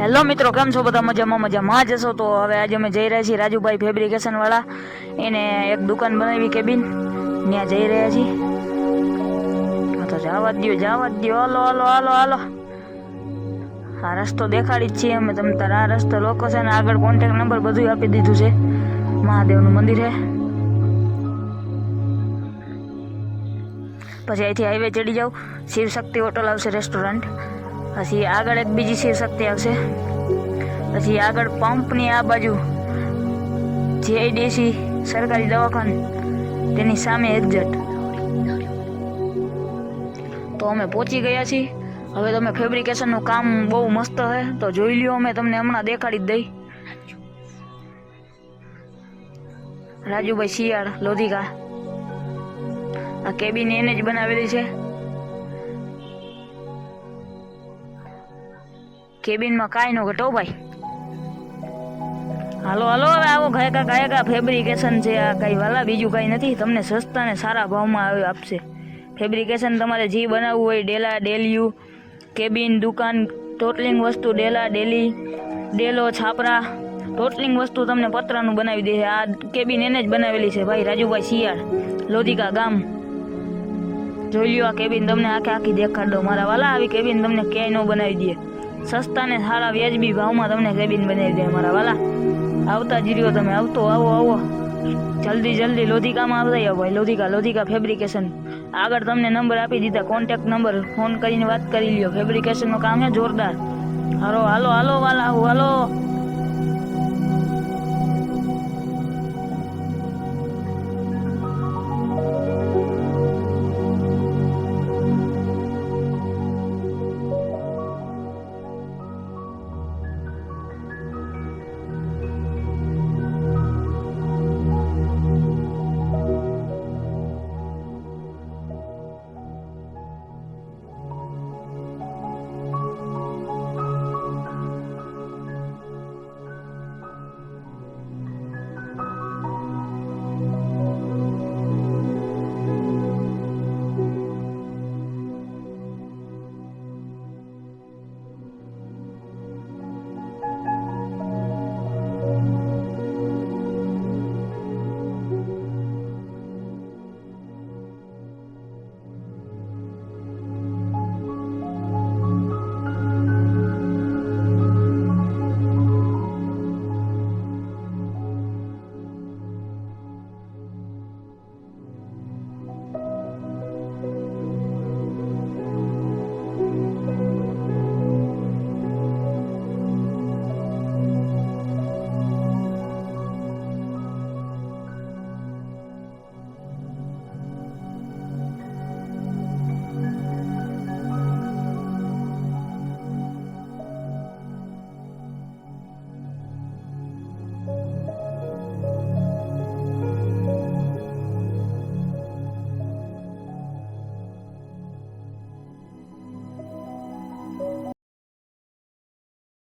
Hello મિત્રો, કેમ છો બધા? મજામાં જશો તો હવે આજે અમે જઈ રહ્યા છીએ રાજુભાઈ ફેબ્રિકેશન વાળા, એને એક દુકાન બનાવી કેબિન, ત્યાં જઈ રહ્યા છીએ. તો જવા દો, હાલો. આ રસ્તો દેખાડી જ છીએ અમે તમને તાર. આ રસ્તો લોકેશન આગળ કોન્ટેક્ટ નંબર બધું આપી દીધું છે. મહાદેવનું મંદિર છે. પછી અહીંથી હાઈવે ચડી જાવ, શિવશક્તિ હોટલ આવશે, રેસ્ટોરન્ટ. પછી આગળ એક બીજી શિવશક્તિ આવશે. પછી આગળ પંપની આ બાજુ જીઆઈડીસી સરકારી દવાખાનું, તેની સામે એક્ઝેક્ટ. તો અમે પહોંચી ગયા છીએ. હવે તમે ફેબ્રિકેશનનું કામ બહુ મસ્ત છે, તો જોઈ લ્યો. અમે તમને હમણાં દેખાડી જ દઈ. રાજુભાઈ શિયાળ લોધિકા, આ કેબિન એને જ બનાવેલી છે. કેબિનમાં કાંઈ ન ઘટો ભાઈ. હાલો હવે આવો ગાયકા ફેબ્રિકેશન છે આ, કઈ વાલા બીજું કઈ નથી. તમને સસ્તા ને સારા ભાવમાં આપશે ફેબ્રિકેશન. તમારે જે બનાવવું હોય, ડેલા, ડેલિયું, કેબિન, દુકાન, ટોટલિંગ વસ્તુ, ડેલો, છાપરા, ટોટલિંગ વસ્તુ તમને પતરાનું બનાવી દે. આ કેબિન એને જ બનાવેલી છે ભાઈ, રાજુભાઈ શિયાળ લોધિકા ગામ. જોઈ લ્યો આ કેબિન, તમને આખી દેખાડ દો મારા વાલા. આવી કેબિન તમને ક્યાંય ન બનાવી દે. સસ્તા ને સારા વ્યાજબી ભાવમાં તમને કેબિન બનાવી દે મારા વાલા. આવતા જ રહ્યો તમે, આવો જલ્દી લોધિકામાં આવતા જાવ ભાઈ. લોધિકા ફેબ્રિકેશન. આગળ તમને નંબર આપી દીધા, કોન્ટેક્ટ નંબર, ફોન કરીને વાત કરી લ્યો. ફેબ્રિકેશનનું કામ છે જોરદાર. હાલો વાલા, હાલો.